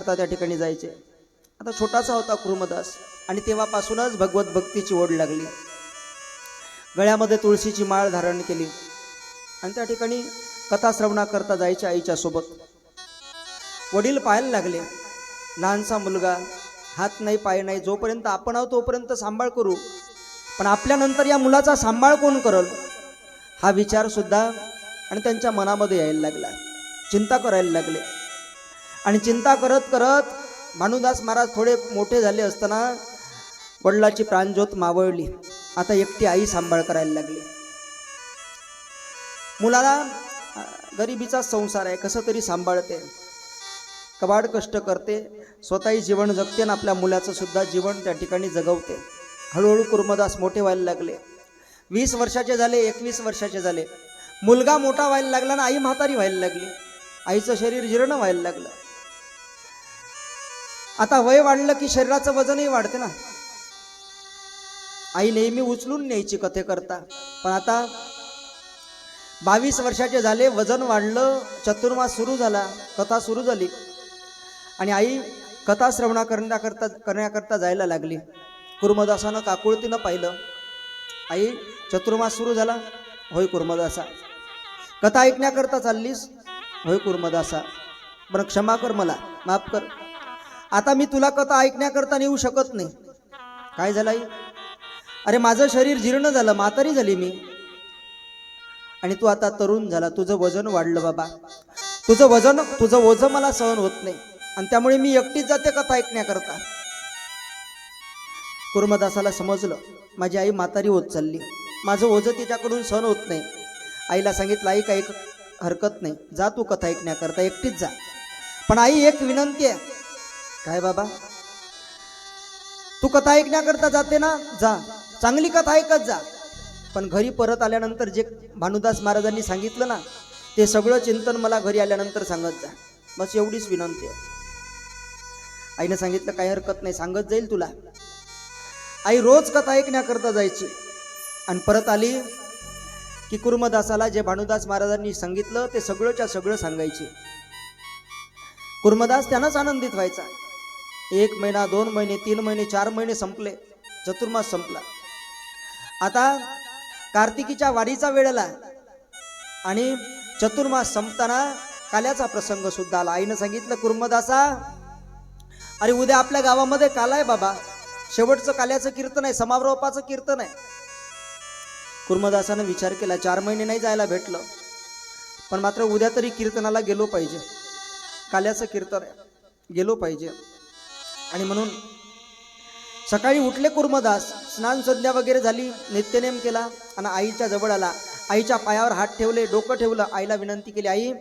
करता त्या ठिकाणी जायचे। आता छोटासा होता कुर्मदास आणि तेव्हापासूनच भगवत भक्तीची ओढ लागली। गळ्यामध्ये तुळशीची माळ धारण केली आणि त्या ठिकाणी कथा श्रवणा करता जायचे आईच्या सोबत। वडील पाहायला लागले, लहानसा मुलगा, हात नाही पाय नाही, जोपर्यंत आपण आहोत तोपर्यंत सांभाळ करू, पण आपल्यानंतर या मुलाचा सांभाळ कोण करल हा विचार सुद्धा आणि त्यांच्या मनामध्ये यायला लागला। चिंता करायला लागले आणि चिंता करत करत भानुदास महाराज थोडे मोठे झाले असताना वडिलाची प्राणज्योत मावळली। आता एकटी आई सांभाळ करायला लागली। मुलाला गरिबीचा संसार आहे, कसं तरी सांभाळते, कबाड कष्ट करते, स्वतःही जीवन जगते आणि आपल्या मुलाचं सुद्धा जीवन त्या ठिकाणी जगवते। हळूहळू कुर्मदास मोठे व्हायला लागले। 20 वर्षाचे झाले, 21 वर्षाचे झाले, मुलगा मोठा व्हायला लागला आणि आई म्हातारी व्हायला लागली। आईचं शरीर जीर्ण व्हायला लागलं। आता वय वाढलं की शरीराचं वजनही वाढते ना। आई नेहमी उचलून न्यायची कथे करता, पण आता 22 वर्षाचे झाले, वजन वाढलं, चतुर्मास सुरू झाला, कथा सुरू झाली आणि आई कथा श्रवणा करण्याकरता जायला लागली। कुर्मदासानं काकुळतीनं पाहिलं, आई चतुर्मास सुरू झाला, होय कुर्मदासा। कथा ऐकण्याकरता चाललीस, होय कुर्मदासा, बरं क्षमा कर, मला माफ कर, आता मी तुला कथा ऐकण्याकरता नेऊ शकत नाही। काय झालं आई? अरे माझं शरीर जीर्ण झालं, म्हातारी झाली मी, आणि तू आता तरुण झाला, तुझं वजन वाढलं बाबा, तुझं ओझं मला सहन होत नाही आणि त्यामुळे मी एकटीच जाते कथा ऐकण्याकरता। कुर्मदासाला समजलं, माझी आई म्हातारी होत चालली, माझं ओझं तिच्याकडून सहन होत नाही। आईला सांगितलं, आई काही हरकत नाही, जा तू कथा ऐकण्याकरता, एकटीच जा, पण आई एक विनंती आहे। काय बाबा? तू कथा ऐकण्याकरता जाते ना, जा, चांगली कथा ऐकत जा, पण घरी परत आल्यानंतर जे भानुदास महाराजांनी सांगितलं ना ते सगळं चिंतन मला घरी आल्यानंतर सांगत जा, बस एवढीच विनंती आहे। आईने सांगितलं, काही हरकत नाही, सांगत जाईल तुला। आई रोज कथा ऐकण्याकरता जायची आणि परत आली की कुर्मदासाला जे भानुदास महाराजांनी सांगितलं ते सगळंच्या सगळं सांगायचे। कुर्मदास त्यानंच आनंदित व्हायचा। 1 महिना, 2 महिने, 3 महिने, 4 महिने संपले, चतुर्मास संपला। आता कार्तिकीच्या वारीचा वेळ आला आणि चतुर्मास संपताना काल्याचा प्रसंग सुद्धा आला। आईनं सांगितलं, कुर्मदासा, अरे उद्या आपल्या गावामध्ये काला आहे बाबा, शेवटचं काल्याचं कीर्तन आहे, समारोपाचं कीर्तन आहे। कुर्मदासानं विचार केला, 4 महिने नाही जायला भेटलं, पण मात्र उद्या तरी कीर्तनाला गेलो पाहिजे, काल्याचं कीर्तन आहे, गेलो पाहिजे। आणि म्हणून सकाळी उठले कुर्मदास, स्नान संध्या वगैरे झाली, नित्यनेम केला आणि आईच्या जवळ आला। आईच्या पायावर हात ठेवले, डोकं ठेवलं, आईला विनंती केली, आई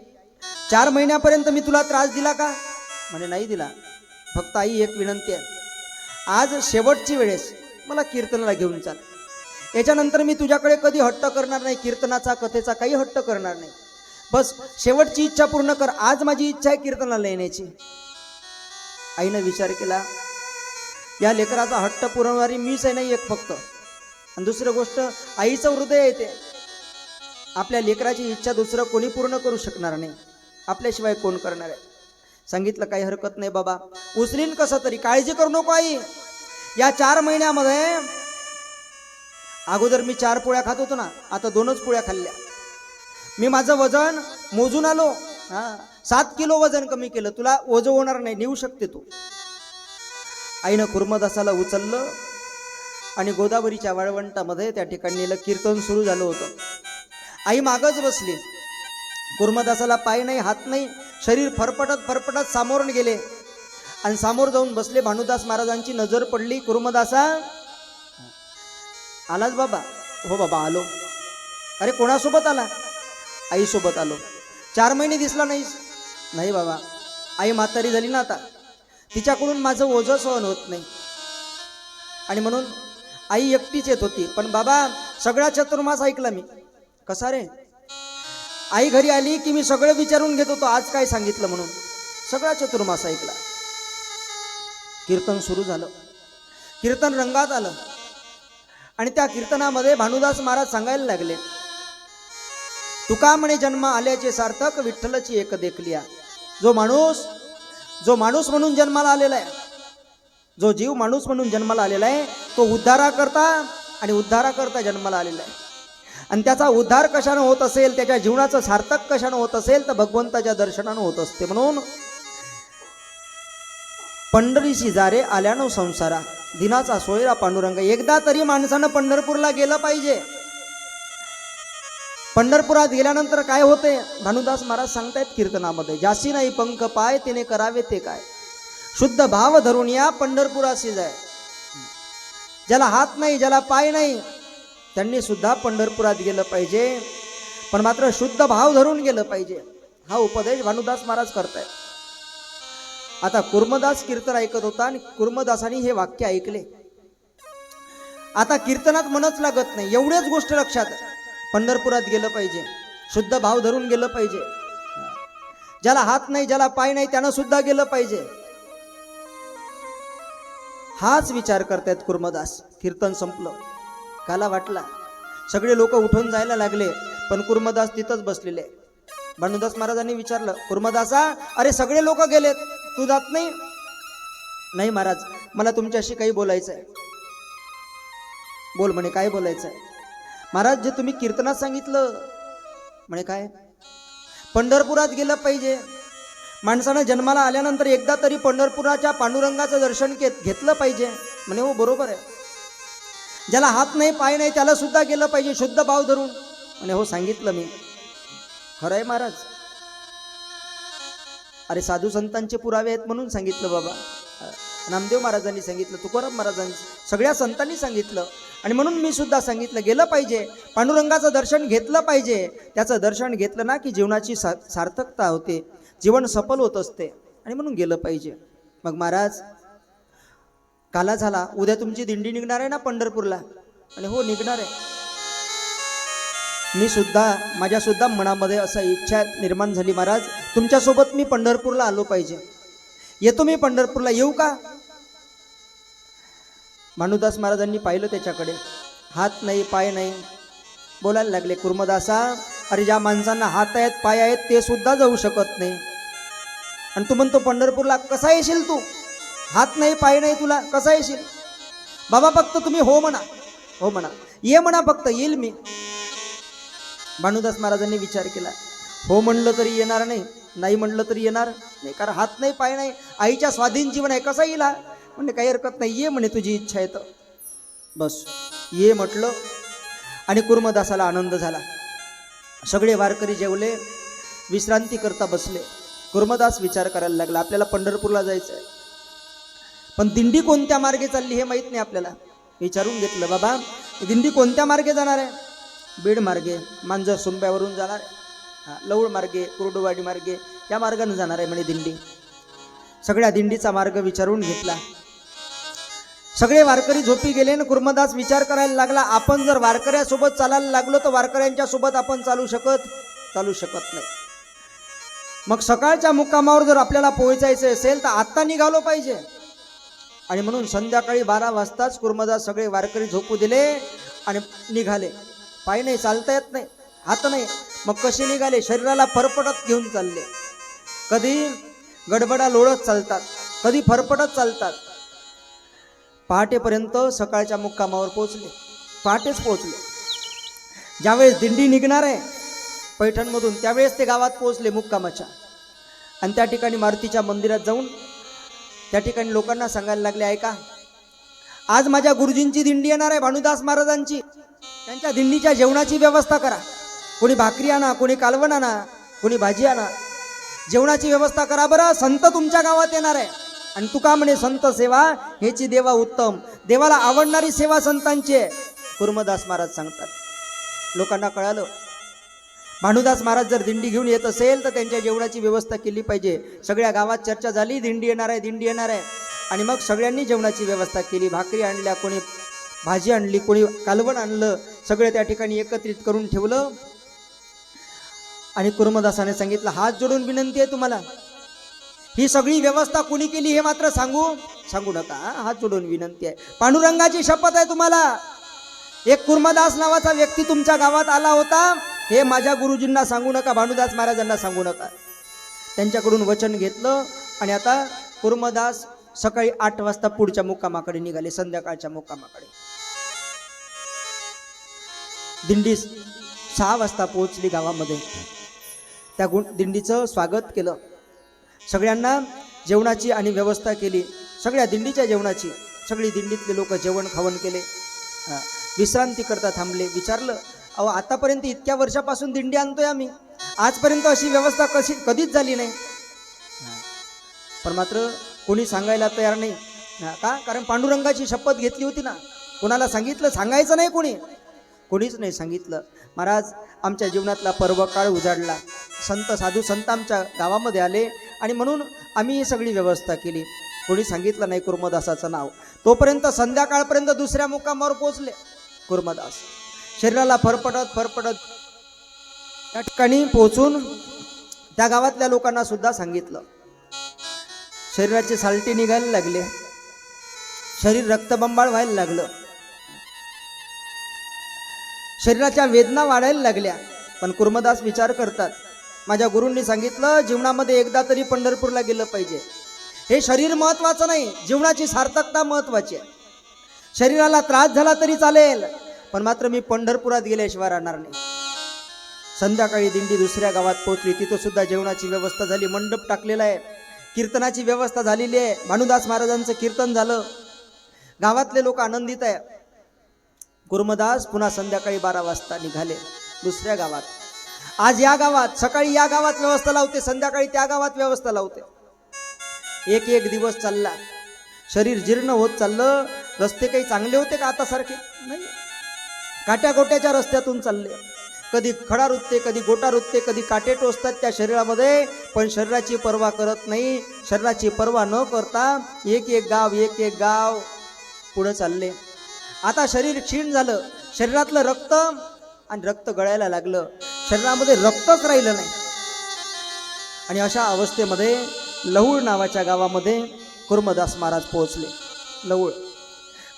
4 महिन्यापर्यंत मी तुला त्रास दिला का? म्हणे नाही दिला, फक्त आई एक विनंती आहे, आज शेवटची वेळेस मला कीर्तनाला घेऊन चाल, याच्यानंतर मी तुझ्याकडे कधी हट्ट करणार नाही, कीर्तनाचा कथेचा काही हट्ट करणार नाही, बस शेवटची इच्छा पूर्ण कर, आज माझी इच्छा आहे कीर्तनाला येण्याची। आईनं विचार केला, या लेकराचा हट्ट पुरवणारी मीच आहे, नाही एक फक्त, आणि दुसरी गोष्ट आईचं हृदय येते, आपल्या लेकराची इच्छा दुसरं कोणी पूर्ण करू शकणार नाही, आपल्याशिवाय कोण करणार आहे। सांगितलं, काही हरकत नाही बाबा, उचलीन कसं तरी, काळजी करू नको आई। या 4 महिन्यामध्ये अगोदर मी 4 पोळ्या खात होतो ना, आता 2च पोळ्या खाल्ल्या, मी माझं वजन मोजून आलो, 7 किलो वजन कमी केलं, तुला ओझं होणार नाही, नेऊ शकते तू। आईनं कुर्मदासाला उचललं आणि गोदावरीच्या वाळवंटामध्ये त्या ठिकाणी नेलं, कीर्तन सुरू झालं होतं। आई मागच बसली, कुर्मदासाला पाय नाही, हात नाही, शरीर फरफटत फरफटत सामोरून गेले आणि सामोर जाऊन बसले। भानुदास महाराजांची नजर पडली, कुर्मदासा आलाच बाबा? हो बाबा आलो। अरे कोणासोबत आला? आई सोबत आलो। 4 महिने दिसला नाहीस? नाही बाबा, आई म्हातारी झाली ना आता, तिच्याकडून माझं ओझं सहन होत नाही आणि म्हणून आई एकटीच येत होती, पण बाबा सगळा चतुर्मास ऐकला मी। कसा रे? आई घरी आली की मी सगळं विचारून घेत होतो, आज काय सांगितलं म्हणून, सगळा चतुर्मास ऐकला। कीर्तन सुरू झालं, कीर्तन रंगात आलं आणि त्या कीर्तनामध्ये भानुदास महाराज सांगायला लागले, तुका म्हणे जन्म आल्याचे सार्थक, विठ्ठलची एक देखलिया। जो माणूस जो माणूस म्हणून जन्माला आलेला आहे, जो जीव माणूस म्हणून जन्माला आलेला आहे, तो उद्धारा करता जन्माला आलेला आहे. आणि त्याचा उद्धार कशानं होत असेल, त्याच्या जीवनाचं सार्थक कशानं होत असेल, तर भगवंताच्या दर्शनानं होत असते. म्हणून पंढरीशी जारे आल्यानो संसारा, दिनाचा सोयरा पांडुरंग. एकदा तरी माणसानं पंढरपूरला गेलं पाहिजे. पंढरपुरात गेल्यानंतर काय होते, भानुदास महाराज सांगतायत कीर्तनामध्ये, जासी नाही पंख पाय तिने करावे ते काय, शुद्ध भाव धरून या पंढरपुराशी जाय. ज्याला हात नाही, ज्याला पाय नाही, त्यांनी सुद्धा पंढरपुरात गेलं पाहिजे, पण मात्र शुद्ध भाव धरून गेलं पाहिजे. हा उपदेश भानुदास महाराज करतायत. आता कुर्मदास कीर्तन ऐकत होता आणि कुर्मदासांनी हे वाक्य ऐकले. आता कीर्तनात मनच लागत नाही, एवढेच गोष्ट लक्षात, पंढरपुरात गेलं पाहिजे, शुद्ध भाव धरून गेलं पाहिजे. ज्याला हात नाही, ज्याला पाय नाही, त्यानं सुद्धा गेलं पाहिजे. हाच विचार करतायत कुर्मदास. कीर्तन संपलं, काला वाटला, सगळे लोक उठून जायला लागले, पण कुर्मदास तिथंच बसलेले. भानुदास महाराजांनी विचारलं, कुर्मदासा, अरे सगळे लोक गेलेत, तू जात नाही? नाही महाराज, मला तुमच्याशी काही बोलायचं आहे. बोल म्हणे, काय बोलायचं आहे? महाराज, जे तुम्ही कीर्तनात सांगितलं, म्हणे काय, पंढरपुरात गेलं पाहिजे. माणसानं जन्माला आल्यानंतर एकदा तरी पंढरपुराच्या पांडुरंगाचं दर्शन घेतलं पाहिजे. म्हणे हो बरोबर आहे. ज्याला हात नाही, पाय नाही, त्याला सुद्धा गेलं पाहिजे, शुद्ध भाव धरून. म्हणे हो सांगितलं मी. खरं आहे महाराज. अरे साधू संतांचे पुरावे आहेत म्हणून सांगितलं बाबा. नामदेव महाराजांनी सांगितलं, तुकाराम महाराजांनी, सगळ्या संतांनी सांगितलं, आणि म्हणून मी सुद्धा सांगितलं, गेलं पाहिजे, पांडुरंगाचं दर्शन घेतलं पाहिजे. त्याचं दर्शन घेतलं ना की जीवनाची सार्थकता होते, जीवन सफल होत असते, आणि म्हणून गेलं पाहिजे. मग महाराज, काला झाला, उद्या तुमची दिंडी निघणार आहे ना पंढरपूरला? आणि हो निघणार आहे. मी सुद्धा, माझ्या सुद्धा मनामध्ये असा इच्छा निर्माण झाली, महाराज तुमच्यासोबत मी पंढरपूरला आलो पाहिजे. येतो मी पंढरपूरला, येऊ का? भानुदास महाराजांनी पाहिलं त्याच्याकडे, हात नाही, पाय नाही. बोलायला लागले, कुर्मदासा, अरे ज्या माणसांना हात आहेत, पाय आहेत, ते सुद्धा जाऊ शकत नाही, आणि तू म्हणतो पंढरपूरला कसा येशील? तू हात नाही, पाय नाही, तुला कसा येशील? बाबा फक्त तुम्ही हो म्हणा, हो म्हणा, ये म्हणा, फक्त येईल मी. भानुदास महाराजांनी विचार केला, हो म्हणलं तरी येणार नाही, नाही म्हणलं तरी येणार नाही, कारण हात नाही, पाय नाही, आईच्या स्वाधीन जीवन आहे, कसा येईल? म्हणजे काही हरकत नाही, ये म्हणे, तुझी इच्छा आहे तर. बस ये म्हटलं, आणि कुर्मदासाला आनंद झाला. सगळे वारकरी जेवले, विश्रांती करता बसले. कुर्मदास विचार करायला लागला, आपल्याला पंढरपूरला जायचं आहे, पण दिंडी कोणत्या मार्गे चालली हे माहीत नाही आपल्याला. विचारून घेतलं, बाबा दिंडी कोणत्या मार्गे जाणार आहे? बीड मार्गे, मांजर सुंब्यावरून जाणार आहे, लवळ मार्गे, कुर्डुवाडी मार्गे, या मार्गाने जाणार आहे म्हणे दिंडी. सगळ्या दिंडीचा मार्ग विचारून घेतला. सगळे वारकरी झोपी गेले, आणि कुर्मदास विचार करायला लागला, आपण जर वारकऱ्यासोबत चालायला लागलो तर वारकऱ्यांच्या सोबत आपण चालू शकत नाही. मग सकाळच्या मुक्कामावर जर आपल्याला पोहोचायचं असेल तर आत्ता निघालो पाहिजे. आणि म्हणून संध्याकाळी 12 वाजताच कुर्मदास सगळे वारकरी झोपू दिले आणि निघाले. पाय नाही, चालता येत नाही, हात नाही, मग कसे निघाले? शरीराला फरफटत घेऊन चालले. कधी गडबडा लोळत चालतात, कधी फरफटत चालतात. पहाटेपर्यंत सकाळच्या मुक्कामावर पोहोचले, पहाटेच पोहोचले. ज्यावेळेस दिंडी निघणार आहे पैठणमधून, त्यावेळेस ते गावात पोहोचले मुक्कामाच्या. आणि त्या ठिकाणी मारुतीच्या मंदिरात जाऊन त्या ठिकाणी लोकांना सांगायला लागले, ऐका, आज माझ्या गुरुजींची दिंडी येणार आहे, भानुदास महाराजांची. त्यांच्या दिंडीच्या जेवणाची व्यवस्था करा. कोणी भाकरी आणा, कोणी कालवण आणा, कोणी भाजी आणा, जेवणाची व्यवस्था करा बरं. संत तुमच्या गावात येणार आहे. आणि तुका म्हणे, संत सेवा हेची देवा उत्तम. देवाला आवडणारी सेवा संतांची आहे. कुर्मदास महाराज सांगतात. लोकांना कळालं, भानुदास महाराज जर दिंडी घेऊन येत असेल तर त्यांच्या जेवणाची व्यवस्था केली पाहिजे. सगळ्या गावात चर्चा झाली, दिंडी येणार आहे, दिंडी येणार आहे. आणि मग सगळ्यांनी जेवणाची व्यवस्था केली. भाकरी आणल्या, कोणी भाजी आणली, कोणी कालवण आणलं, सगळे त्या ठिकाणी एकत्रित करून ठेवलं. आणि कुर्मदासाने सांगितलं, हात जोडून विनंती आहे तुम्हाला, ही सगळी व्यवस्था कोणी केली हे मात्र सांगू नका. हात जोडून विनंती आहे, पांडुरंगाची शपथ आहे तुम्हाला. एक कुर्मदास नावाचा व्यक्ती तुमच्या गावात आला होता, हे माझ्या गुरुजींना सांगू नका, भानुदास महाराजांना सांगू नका. त्यांच्याकडून वचन घेतलं आणि आता कुर्मदास सकाळी 8 वाजता पुढच्या मुक्कामाकडे निघाले, संध्याकाळच्या मुक्कामाकडे. दिंडी 6 वाजता पोहोचली गावामध्ये. त्या दिंडीचं स्वागत केलं, सगळ्यांना जेवणाची आणि व्यवस्था केली, सगळ्या दिंडीच्या जेवणाची. सगळी दिंडीतले लोक जेवण खावण केले, विश्रांती करता थांबले. विचारलं, अहो आतापर्यंत इतक्या वर्षापासून दिंडी आणतोय आम्ही, आजपर्यंत अशी व्यवस्था कधीच झाली नाही. पण मात्र कोणी सांगायला तयार नाही. का? कारण पांडुरंगाची शपथ घेतली होती ना. कोणाला सांगितलं? सांगायचं नाही, कोणीच नाही सांगितलं. महाराज आमच्या जीवनातला पर्वकाळ उजाडला, संत साधू संत आमच्या गावामध्ये आले आणि म्हणून आम्ही ही सगळी व्यवस्था केली. कोणी सांगितलं नाही कुर्मदासाचं नाव. तोपर्यंत संध्याकाळपर्यंत दुसऱ्या मुक्कामावर पोहोचले कुर्मदास. शरीराला फरफटत त्या ठिकाणी पोहोचून त्या गावातल्या लोकांना सुद्धा सांगितलं. शरीराचे सालटे निघायला लागले, शरीर रक्तबंबाळ व्हायला लागलं, शरीराच्या वेदना वाढायला लागल्या. पण कुर्मदास विचार करतात, माझ्या गुरूंनी सांगितलं जीवनामध्ये एकदा तरी पंढरपूरला गेलं पाहिजे. हे शरीर महत्वाचं नाही, जीवनाची सार्थकता महत्वाची आहे. शरीराला त्रास झाला तरी चालेल, पण मात्र मी पंढरपुरात गेल्याशिवाय राहणार नाही. संध्याकाळी दिंडी दुसऱ्या गावात पोहोचली. तिथं सुद्धा जेवणाची व्यवस्था झाली, मंडप टाकलेला आहे, कीर्तनाची व्यवस्था झालेली आहे. भानुदास महाराजांचं कीर्तन झालं, गावातले लोक आनंदित आहे. कुर्मदास पुन्हा संध्याकाळी 12 वाजता निघाले दुसऱ्या गावात. आज या गावात, सकाळी या गावात व्यवस्था लावते, संध्याकाळी त्या गावात व्यवस्था लावते. एक दिवस चालला, शरीर जीर्ण होत चाललं. रस्ते काही चांगले होते का आता सारखे? नाही, काट्यागोट्याच्या रस्त्यातून चालले. कधी खडा रुतते, कधी गोटा रुतते, कधी काटे टोचतात त्या शरीरामध्ये, पण शरीराची पर्वा करत नाही. शरीराची पर्वा न करता एक गाव पुढे चालले. आता शरीर क्षीण झालं, शरीरातलं रक्त गळायला लागलं, शरीरामध्ये रक्तच राहिलं नाही. आणि अशा अवस्थेमध्ये लहुळ नावाच्या गावामध्ये कुर्मदास महाराज पोहोचले. लहुळ,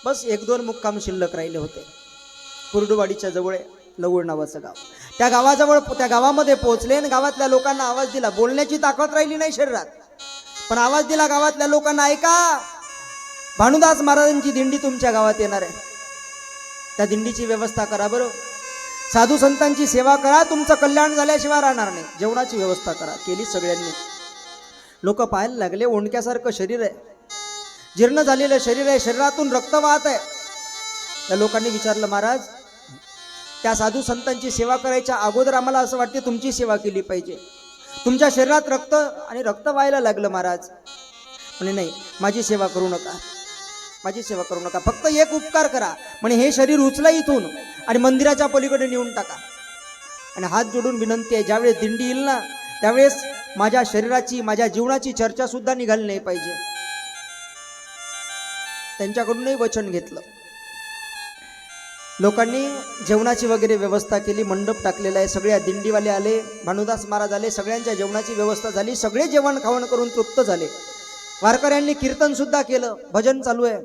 बस 1-2 मुक्काम शिल्लक राहिले होते. कुर्डुवाडीच्या जवळ लहुळ नावाचं गाव. त्या गावाजवळ, त्या गावामध्ये पोहोचले आणि गावातल्या लोकांना आवाज दिला. बोलण्याची ताकद राहिली नाही शरीरात, पण आवाज दिला गावातल्या लोकांना, ऐका, भानुदास महाराजांची दिंडी तुमच्या गावात येणार आहे, त्या दिंडीची व्यवस्था करा बरं. साधू संतांची सेवा करा, तुमचं कल्याण झाल्याशिवाय राहणार नाही. जेवणाची व्यवस्था करा. केली सगळ्यांनी. लोक पाहायला लागले, ओंडक्यासारखं शरीर आहे, जीर्ण झालेलं शरीर आहे, शरीरातून रक्त वाहत आहे. त्या लोकांनी विचारलं, महाराज त्या साधू संतांची सेवा करायच्या अगोदर आम्हाला असं वाटते तुमची सेवा केली पाहिजे. तुमच्या शरीरात रक्त व्हायला लागलं महाराज. म्हणे नाही, माझी सेवा करू नका, माझी सेवा करू नका, फक्त एक उपकार करा. म्हणे हे शरीर उचला इथून आणि मंदिराच्या पलीकडे नेऊन टाका. आणि हात जोडून विनंती आहे, ज्यावेळेस दिंडी येईल ना त्यावेळेस माझ्या शरीराची, माझ्या जीवनाची चर्चा सुद्धा निघाली नाही पाहिजे. त्यांच्याकडूनही वचन घेतलं. लोकांनी जेवणाची वगैरे व्यवस्था केली, मंडप टाकलेला आहे, सगळ्या दिंडीवाले आले, भानुदास महाराज आले, सगळ्यांच्या जेवणाची व्यवस्था झाली, सगळे जेवण खावण करून तृप्त झाले. वारकऱ्यांनी कीर्तन सुद्धा केलं, भजन चालू आहे.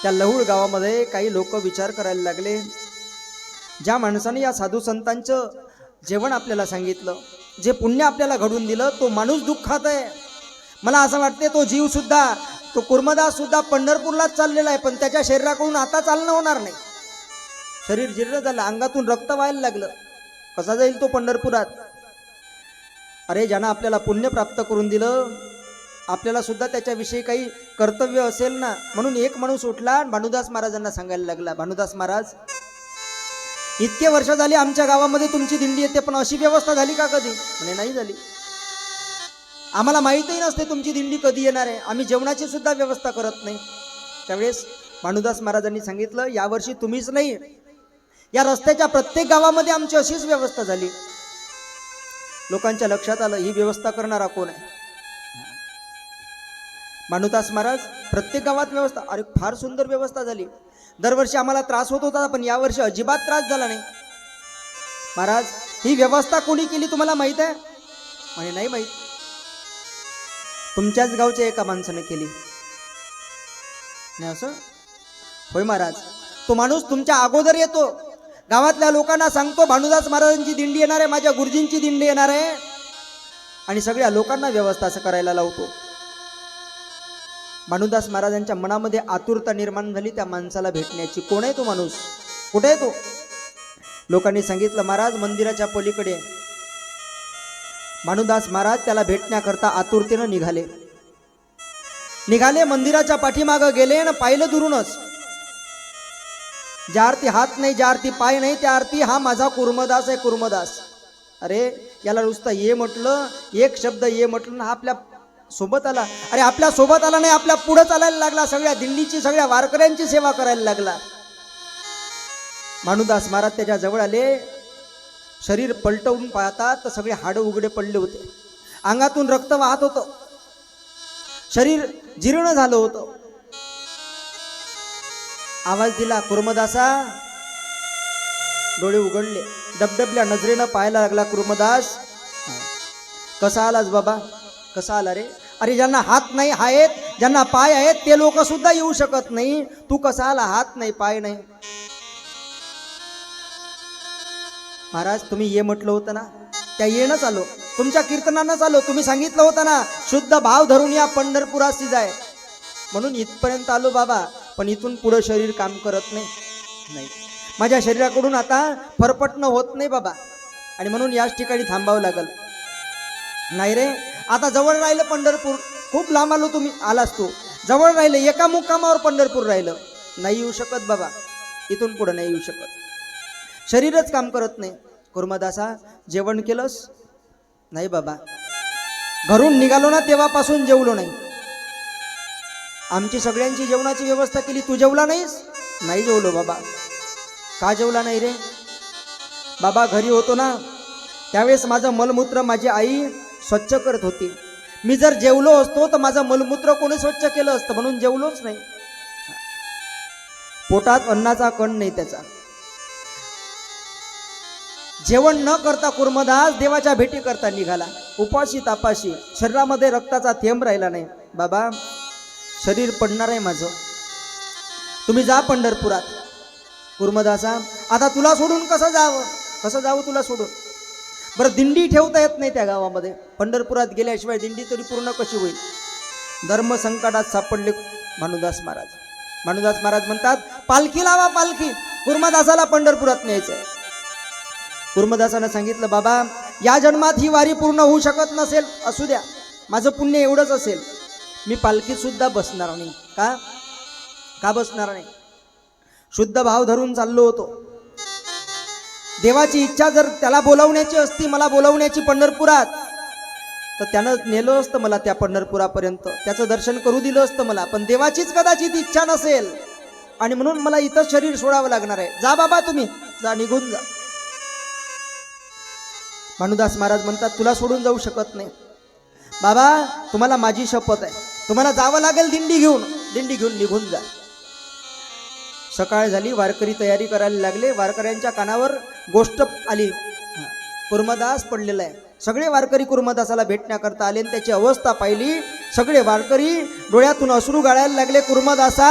त्या लहुळ गावामध्ये काही लोक विचार करायला लागले, ज्या माणसाने या साधू संतांचं जेवण आपल्याला सांगितलं, जे पुण्य आपल्याला घडून दिलं, तो माणूस दुःखात आहे. मला असं वाटते तो जीव सुद्धा, तो कुर्मदास सुद्धा पंढरपूरलाच चाललेला आहे, पण त्याच्या शरीराकडून आता चालणं होणार नाही. शरीर जीर्ण झालं, अंगातून रक्त व्हायला लागलं, कसा जाईल तो पंढरपुरात? अरे, ज्यानं आपल्याला पुण्य प्राप्त करून दिलं, आपल्याला सुद्धा त्याच्याविषयी काही कर्तव्य असेल ना. म्हणून एक माणूस उठला, भानुदास महाराजांना सांगायला लागला, भानुदास महाराज, इतके वर्ष झाली आमच्या गावामध्ये तुमची दिंडी येते, पण अशी व्यवस्था झाली का कधी? म्हणे नाही झाली, आम्हाला माहीतही नसते तुमची दिंडी कधी येणार आहे, आम्ही जेवणाची सुद्धा व्यवस्था करत नाही. त्यावेळेस भानुदास महाराजांनी सांगितलं, यावर्षी तुम्हीच नाही, या रस्त्याच्या प्रत्येक गावामध्ये आमची अशीच व्यवस्था झाली. लोकांच्या लक्षात आलं, ही व्यवस्था करणारा कोण आहे? भानुदास महाराज, प्रत्येक गावात व्यवस्था. अरे, फार सुंदर व्यवस्था झाली. दरवर्षी आम्हाला त्रास होत होता, पण यावर्षी अजिबात त्रास झाला नाही. महाराज, ही व्यवस्था कोणी केली तुम्हाला माहित आहे? म्हणे नाही माहीत. तुमच्याच गावच्या एका माणसाने केली. नाही असं? होय महाराज. तो माणूस तुमच्या अगोदर येतो, गावातल्या लोकांना सांगतो भानुदास महाराजांची दिंडी येणार आहे, माझ्या गुरुजींची दिंडी येणार आहे. आणि सगळ्या लोकांना व्यवस्था असं करायला लावतो. भानुदास महाराजांच्या मनामध्ये आतुरता निर्माण झाली त्या माणसाला भेटण्याची. कोण आहे तो माणूस, कुठे आहे तो? लोकांनी सांगितलं महाराज मंदिराच्या पलीकडे. भानुदास महाराज त्याला भेटण्याकरता आतुरतेनं निघाले मंदिराच्या पाठीमागं गेले आणि पाहिलं दुरूनच. ज्या अर्थी हात नाही, ज्या अर्थी पाय नाही, त्या अर्थी हा माझा कुर्मदास आहे, कुर्मदास. अरे याला नुसतं ये म्हटलं, एक शब्द ये म्हटलं ना, आपल्या सोबत आला. अरे आपल्या सोबत आला नाही, आपल्या पुढे चालायला लागला, सगळ्या दिल्लीची सगळ्या वारकऱ्यांची सेवा करायला लागला. भानुदास महाराज त्याच्या जवळ आले. शरीर पलटवून पाहतात तर सगळे हाडं उघडे पडले होते. अंगातून रक्त वाहत होतं, शरीर जीर्ण झालं होतं. आवाज दिला, कुर्मदासा. डोळे उघडले, डबडबल्या नजरेनं पाहायला लागला. कुर्मदास, कसा आलास बाबा, कसा आला रे? अरे ज्यांना हात नाही आहेत, ज्यांना पाय आहेत, ते लोक सुद्धा येऊ शकत नाही, तू कसा आला? हात नाही, पाय नाही. महाराज तुम्ही ये म्हटलं होतं ना, त्या येणंच आलो, तुमच्या कीर्तनानंच आलो. तुम्ही सांगितलं होतं ना, शुद्ध भाव धरून या पंढरपुराशी जाय, म्हणून इथपर्यंत आलो बाबा. पण इथून पुढं शरीर काम करत नाही. माझ्या शरीराकडून आता फरफटणं होत नाही बाबा, आणि म्हणून याच ठिकाणी थांबावं लागल. नाही रे, आता जवळ राहिलं पंढरपूर. खूप लांब आलो, तुम्ही आलास तू. जवळ राहिलं, एका मुक्कामावर पंढरपूर राहिलं. नाही येऊ शकत बाबा, इथून पुढे नाही येऊ शकत. शरीरच काम करत नाही. कुर्मदासा, जेवण केलंस? नाही बाबा, घरून निघालो ना तेव्हापासून जेवलो नाही. आमची सगळ्यांची जेवणाची व्यवस्था केली, तू जेवला नाहीस? नाही जेवलो बाबा. का जेवला नाही रे? बाबा घरी होतो ना, त्यावेळेस माझं मलमूत्र माझी आई स्वच्छ करत होती. मी जर जेवलो असतो तर माझं मलमूत्र कोणी स्वच्छ केलं असतं, म्हणून जेवलोच नाही. पोटात अन्नाचा कण नाही त्याचा. जेवण न करता कुर्मदास देवाच्या भेटी करता निघाला. उपाशी तापाशी, शरीरामध्ये रक्ताचा थेंब राहिला नाही. बाबा शरीर पडणार आहे माझं, तुम्ही जा पंढरपुरात. कुर्मदासा, आता तुला सोडून कसं जावं तुला सोडून? बरं दिंडी ठेवता येत नाही त्या गावामध्ये. पंढरपुरात गेल्याशिवाय दिंडी तरी पूर्ण कशी होईल? धर्म संकटात सापडले भानुदास महाराज. भानुदास महाराज म्हणतात, पालखी लावा, पालखी. कुर्मदासाला पंढरपुरात न्यायचंय. कुर्मदासानं सांगितलं, बाबा या जन्मात ही वारी पूर्ण होऊ शकत नसेल, असू द्या, माझं पुण्य एवढंच असेल, मी पालखीत सुद्धा बसणार नाही. का बसणार नाही? शुद्ध भाव धरून चाललो होतो. देवाची इच्छा जर त्याला बोलावण्याची असती, मला बोलावण्याची पंढरपुरात, तर त्यानं नेलं असतं मला त्या पंढरपुरापर्यंत, त्याचं दर्शन करू दिलं असतं मला. पण देवाचीच कदाचित इच्छा नसेल, आणि म्हणून मला इथं शरीर सोडावं लागणार आहे. जा बाबा तुम्ही, जा, निघून जा. भानुदास महाराज म्हणतात, तुला सोडून जाऊ शकत नाही बाबा, तुम्हाला माझी शपथ आहे, तुम्हाला जावं लागेल दिंडी घेऊन निघून जा. सकाळ झाली, वारकरी तयारी करायला लागले. वारकऱ्यांच्या कानावर गोष्ट आली, कुर्मदास पडलेला आहे. सगळे वारकरी कुर्मदासाला भेटण्याकरता आले, त्याची अवस्था पाहिली. सगळे वारकरी डोळ्यातून अश्रू गाळायला लागले. कुर्मदासा,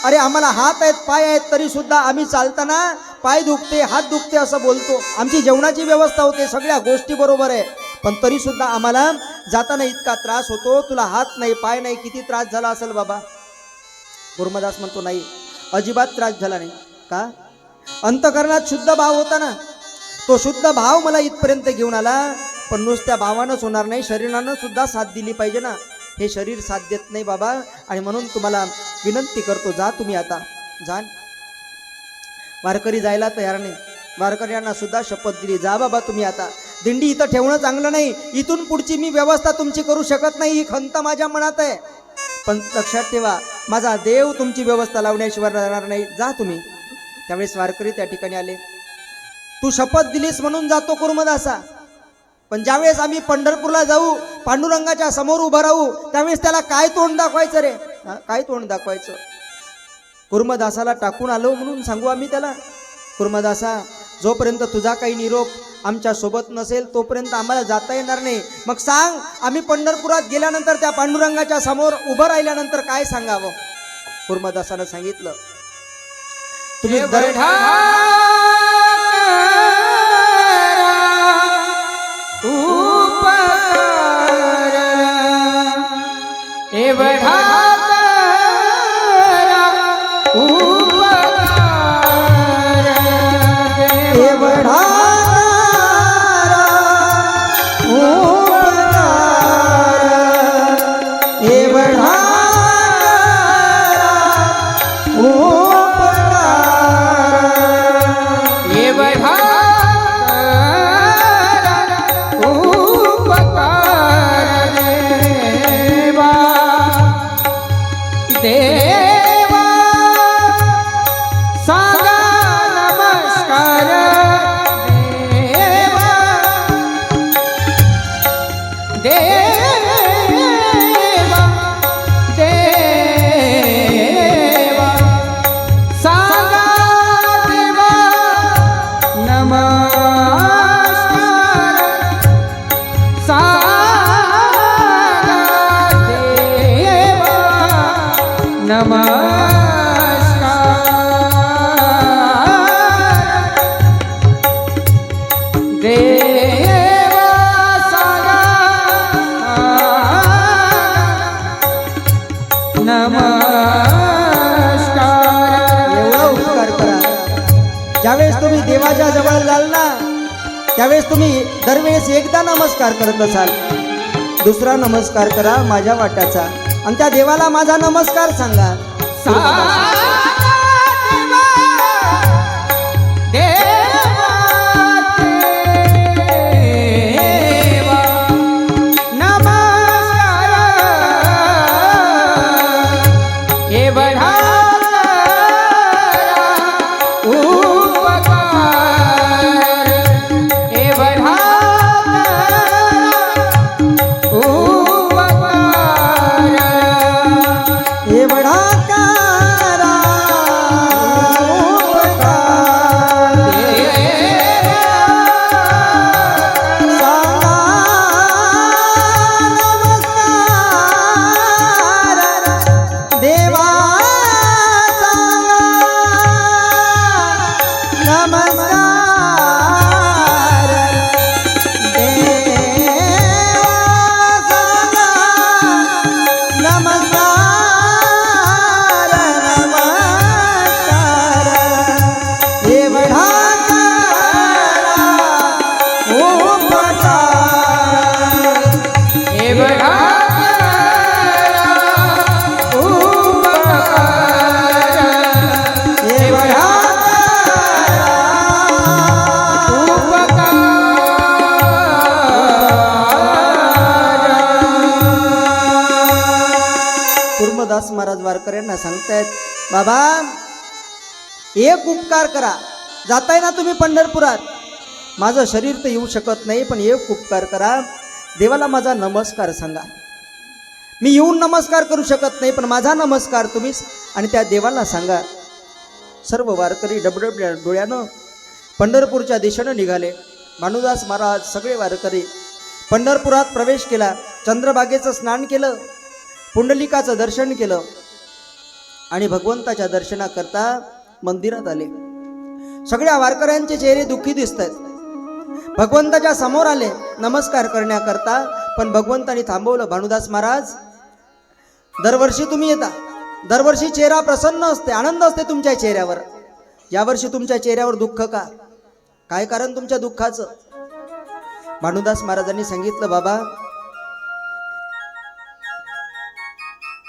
अरे आम्हाला हात आहेत, पाय आहेत, तरी सुद्धा आम्ही चालताना पाय दुखते, हात दुखते असं बोलतो. आमची जेवणाची व्यवस्था होते, सगळ्या गोष्टी बरोबर आहे, पण तरी सुद्धा आम्हाला जाताना इतका त्रास होतो. तुला हात नाही, पाय नाही, किती त्रास झाला असेल बाबा? कुर्मदास म्हणतो, नाही, अजिबात त्रास झाला नाही. का? अंतकरणात शुद्ध भाव होता ना, तो शुद्ध भाव मला इथपर्यंत घेऊन आला. पण नुसत्या भावानंच होणार नाही, शरीरानं सुद्धा साथ दिली पाहिजे ना. हे शरीर साथ देत नाही बाबा, आणि म्हणून तुम्हाला विनंती करतो, जा तुम्ही आता, जा. वारकरी जायला तयार नाही. वारकऱ्यांना सुद्धा शपथ दिली, जा बाबा तुम्ही आता, दिंडी इथं ठेवणं चांगलं नाही, इथून पुढची मी व्यवस्था तुमची करू शकत नाही, ही खंत माझ्या मनात आहे. पण लक्षात ठेवा, माझा देव तुमची व्यवस्था लावण्याशिवाय राहणार नाही, जा तुम्ही. त्यावेळेस वारकरी त्या ठिकाणी आले. तू शपथ दिलीस म्हणून जातो कुर्मदासा, पण ज्यावेळेस आम्ही पंढरपूरला जाऊ, पांडुरंगाच्या समोर उभं राहू, त्यावेळेस त्याला काय तोंड दाखवायचं रे? काय तोंड दाखवायचं? कुर्मदासाला टाकून आलो म्हणून सांगू आम्ही त्याला? कुर्मदासा, जोपर्यंत तुझा काही निरोप आमच्या सोबत नसेल तोपर्यंत आम्हाला जाता येणार नाही. मग सांग, आम्ही पंढरपुरात गेल्यानंतर त्या पांडुरंगाच्या समोर उभं राहिल्यानंतर काय सांगावं? कुर्मदासानं सांगितलं, तुम्ही उपकार ज्यावेळेस तुम्ही देवाच्या जवळ जाल ना त्यावेळेस तुम्ही दरवेळेस एकदा नमस्कार करत असाल, दुसरा नमस्कार करा माझ्या वाट्याचा आणि त्या देवाला माझा नमस्कार सांगा. कुर्मदास महाराज वारकऱ्यांना सांगतायत, बाबा एक उपकार करा, जाताय ना तुम्ही पंढरपुरात, माझं शरीर तर येऊ शकत नाही पण एक उपकार करा, देवाला माझा नमस्कार सांगा. मी येऊन नमस्कार करू शकत नाही पण माझा नमस्कार तुम्हीच आणि त्या देवाला सांगा. सर्व वारकरी डबडबड्या डोळ्यानं पंढरपूरच्या दिशेनं निघाले. भानुदास महाराज सगळे वारकरी पंढरपुरात प्रवेश केला, चंद्रभागेचं स्नान केलं, पुंडलिकाचं दर्शन केलं आणि भगवंताच्या दर्शनाकरता मंदिरात आले. सगळ्या वारकऱ्यांचे चेहरे दुःखी दिसत आहेत. भगवंताच्या समोर आले नमस्कार करण्याकरता, पण भगवंतानी थांबवलं. भानुदास महाराज, दरवर्षी तुम्ही येता, दरवर्षी चेहरा प्रसन्न असते, आनंद असते तुमच्या चेहऱ्यावर, यावर्षी तुमच्या चेहऱ्यावर दुःख का? काय कारण तुमच्या दुःखाचं? भानुदास महाराजांनी सांगितलं, बाबा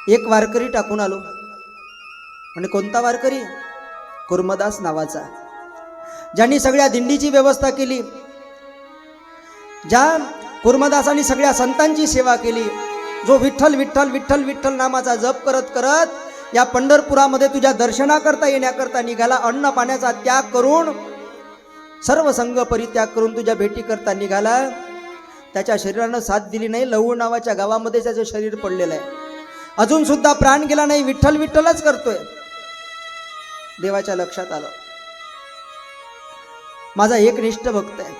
एक वारकरी टाकून आलो. म्हणजे कोणता वारकरी? कुर्मदास नावाचा, ज्यांनी सगळ्या दिंडीची व्यवस्था केली, ज्या कुर्मदासांनी सगळ्या संतांची सेवा केली, जो विठ्ठल विठ्ठल विठ्ठल विठ्ठल नामाचा जप करत करत या पंढरपुरामध्ये तुझ्या दर्शनाकरता येण्याकरता निघाला, अन्न पाण्याचा त्याग करून, सर्व संग परित्याग करून तुझ्या भेटीकरता निघाला. त्याच्या शरीरानं साथ दिली नाही. लवळ नावाच्या गावामध्ये त्याचं शरीर पडलेलं आहे, अजून सुद्धा प्राण गेला नाही, विठ्ठल विठ्ठलच करतोय. देवाच्या लक्षात आलं, माझा एक निष्ठ भक्त आहे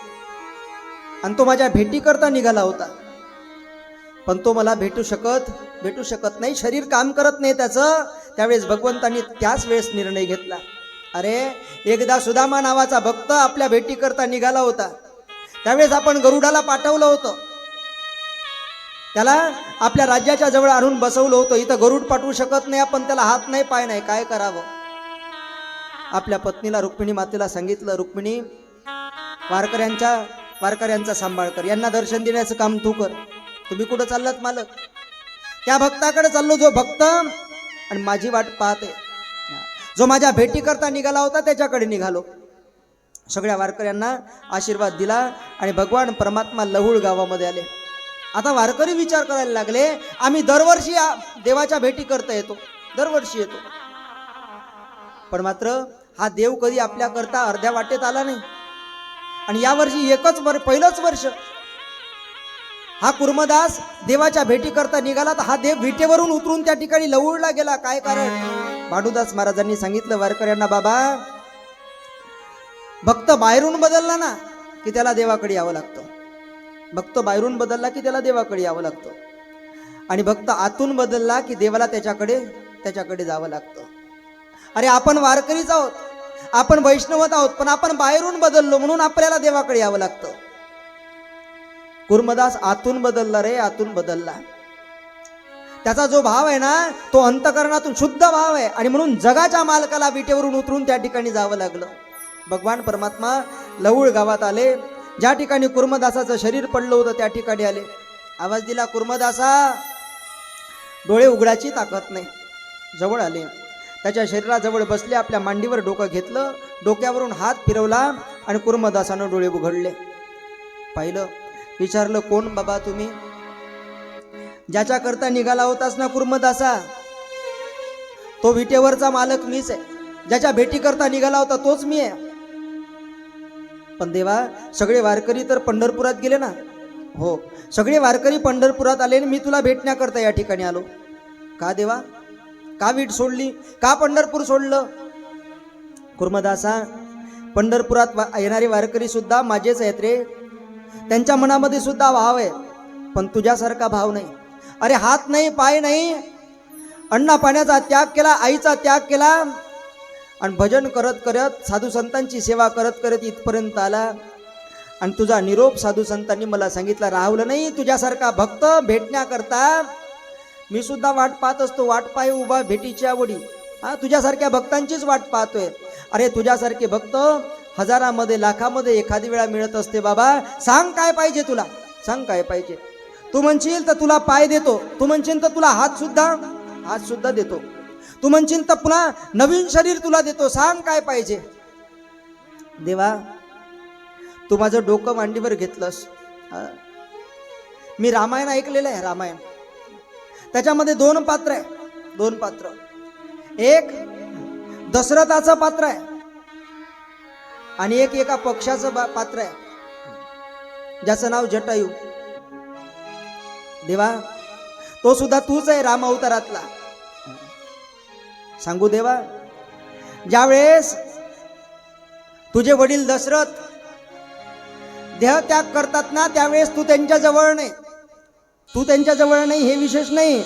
आणि तो माझ्या भेटीकरता निघाला होता, पण तो मला भेटू शकत नाही, शरीर काम करत नाही त्याचं. त्यावेळेस भगवंतांनी त्याच वेळेस निर्णय घेतला, अरे एकदा सुदामा नावाचा भक्त आपल्या भेटीकरता निघाला होता, त्यावेळेस आपण गरुडाला पाठवलं होतं, त्याला आपल्या राज्याच्या जवळ आणून बसवलं होतं. इथं गरुड पाठवू शकत नाही आपण, त्याला हात नाही पाय नाही, काय करावं. आपल्या पत्नीला रुक्मिणी मातेला सांगितलं, रुक्मिणी वारकऱ्यांचा सांभाळ कर, यांना दर्शन देण्याचं काम तू कर. तुम्ही कुठं चाललात मालक? त्या भक्ताकडे चाललो जो भक्त आणि माझी वाट पाहते, जो माझ्या भेटी करता निघाला होता त्याच्याकडे निघालो. सगळ्या वारकऱ्यांना आशीर्वाद दिला आणि भगवान परमात्मा लहुळ गावामध्ये आले. आता वारकरी विचार करायला लागले, आम्ही दरवर्षी देवाच्या भेटी करता येतो, दरवर्षी येतो, पण मात्र हा देव कधी आपल्या करता अर्ध्या वाटेत आला नाही. आणि यावर्षी पहिलंच वर्ष हा कुर्मदास देवाच्या भेटी करता निघाला, तर हा देव विटेवरून उतरून त्या ठिकाणी लवळला गेला. काय कारण? भानुदास महाराजांनी सांगितलं वारकऱ्यांना, बाबा भक्त बाहेरून बदलला ना की त्याला देवाकडे यावं लागतं, भक्त बाहेरून बदलला की त्याला देवाकडे यावं लागतं, आणि भक्त आतून बदलला की देवाला त्याच्याकडे जावं लागतं. अरे आपण वारकरीच आहोत, आपण वैष्णवत आहोत, पण आपण बाहेरून बदललो म्हणून आपल्याला देवाकडे यावं लागतं. कुर्मदास आतून बदलला रे, आतून बदलला. त्याचा जो भाव आहे ना तो अंतकरणातून शुद्ध भाव आहे, आणि म्हणून जगाच्या मालकाला विटेवरून उतरून त्या ठिकाणी जावं लागलं. भगवान परमात्मा लवळ गावात आले. ज्या ठिकाणी कुर्मदासाचं शरीर पडलं होतं त्या ठिकाणी आले. आवाज दिला, कुर्मदासा. डोळे उघडायची ताकद नाही. जवळ आले, त्याच्या शरीराजवळ बसले, आपल्या मांडीवर डोकं घेतलं, डोक्यावरून हात फिरवला आणि कुर्मदासानं डोळे उघडले. पाहिलं, विचारलं, कोण बाबा तुम्ही? ज्याच्या करता निघाला होतास ना कुर्मदासा, तो विटेवरचा मालक मीच आहे. ज्याच्या भेटी करता निघाला होता तोच मी आहे. पण देवा, सगळे वारकरी तर पंढरपुरात गेले ना. हो, सगळे वारकरी पंढरपुरात आले, मी तुला भेटण्याकरता या ठिकाणी आलो. का देवा? का वीट सोडली? का पंढरपूर सोडलं? कुर्मदासा, पंढरपुरात येणारे वारकरी सुद्धा माझेच आहेत रे. त्यांच्या मनामध्ये सुद्धा भाव आहे, पण तुझ्यासारखा भाव नाही. अरे हात नाही, पाय नाही, अन्न पाण्याचा त्याग केला, आईचा त्याग केला, आणि भजन करत करत, साधू संतांची सेवा करत करत इथपर्यंत आला. आणि तुझा निरोप साधू संतांनी मला सांगितला, राहुल नाही तुझ्यासारखा भक्त भेटण्याकरता मी सुद्धा वाट पाहत असतो. वाट पाय उभा भेटीची आवडी. तुझ्यासारख्या भक्तांचीच वाट पाहतोय. अरे तुझ्यासारखे भक्त हजारामध्ये लाखामध्ये एखादी वेळा मिळत असते. बाबा सांग काय पाहिजे तुला, सांग काय पाहिजे. तू म्हणशील तर तुला पाय देतो, तू म्हणशील तर तुला हात सुद्धा देतो, तू म्हणशील तर पुन्हा नवीन शरीर तुला देतो. सांग काय पाहिजे. देवा, तू माझं डोकं मांडीवर घेतलंस. मी रामायण ऐकलेलं आहे. रामायण त्याच्यामध्ये दोन पात्र आहे, दोन पात्र. एक दशरथाचं पात्र आहे आणि एक एका पक्षाचं पात्र आहे, ज्याचं नाव जटायू. देवा, तो सुद्धा तूच आहे राम अवतारातला. सांगू देवा, ज्यावेळेस तुझे वडील दशरथ देह त्याग करतात ना, त्यावेळेस तू त्यांच्या जवळ नाही. तू त्यांच्या जवळ नाही हे विशेष नाही,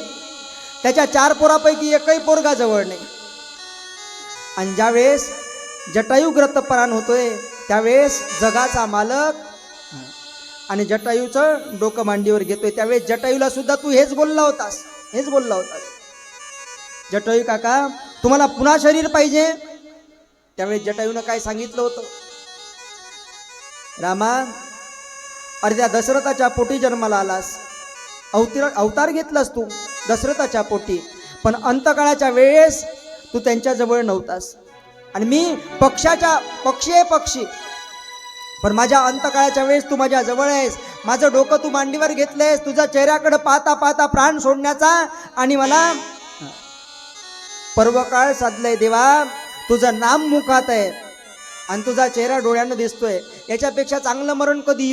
त्याच्या 4 पोरापैकी एकही पोरगा जवळ नाही. आणि ज्यावेळेस जटायू ग्रतपराण होतोय त्यावेळेस जगाचा मालक आणि जटायूचं डोकं मांडीवर घेतोय. त्यावेळेस जटायूला सुद्धा तू हेच बोलला होतास. जटायू काका, तुम्हाला पुन्हा शरीर पाहिजे? त्यावेळेस जटायूनं काय सांगितलं होतं? रामा, अरे त्या दशरथाच्या पोटी जन्माला आलास, अवतार घेतलास तू दशरथाच्या पोटी, पण अंतकाळाच्या वेळेस तू त्यांच्या जवळ नव्हतास. आणि मी पक्षी, पण माझ्या अंतकाळाच्या वेळेस तू माझ्या जवळ आहेस. माझं डोकं तू मांडीवर घेतलेस, तुझ्या चेहऱ्याकडे पाहता पाहता प्राण सोडण्याचा आणि मला पर्वकाळ साधलंय. देवा, तुझं नाम मुखात आहे आणि तुझा चेहरा डोळ्यानं दिसतोय. याच्यापेक्षा चांगलं मरण कधी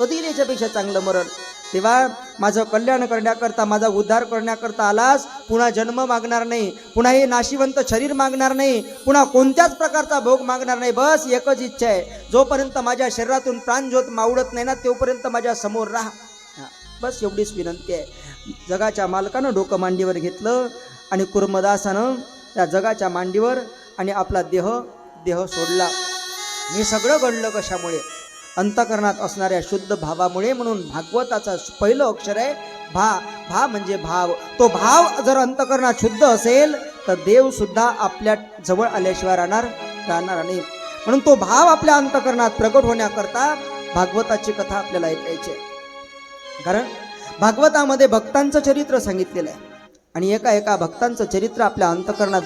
येईल याच्यापेक्षा चांगलं मरण. तेव्हा माझं कल्याण करण्याकरता, माझा उद्धार करण्याकरता आलास. पुन्हा जन्म मागणार नाही, पुन्हा हे नाशिवंत शरीर मागणार नाही, पुन्हा कोणत्याच प्रकारचा भोग मागणार नाही. बस एकच इच्छा आहे, जोपर्यंत माझ्या शरीरातून प्राणज्योत मावळत नाही ना तोपर्यंत माझ्या समोर राहा. बस एवढीच विनंती आहे. जगाच्या मालकानं डोकं मांडीवर घेतलं आणि कुर्मदासानं त्या जगाच्या मांडीवर आणि आपला देह सोडला. हे सगळं घडलं कशामुळे? अंतकरणात असणाऱ्या शुद्ध भावामुळे, म्हणून भागवताचं पहिलं अक्षर आहे भा. भा म्हणजे भाव. तो भाव जर अंतकरणात शुद्ध असेल तर देव सुद्धा आपल्या जवळ आल्याशिवाय राहणार नाही. म्हणून तो भाव आपल्या अंतकरणात प्रकट होण्याकरता भागवताची कथा आपल्याला ऐकायची आहे. कारण भागवतामध्ये भक्तांचं चरित्र सांगितलेलं आहे आणि एका भक्तांचं चरित्र आपल्या अंतकरणात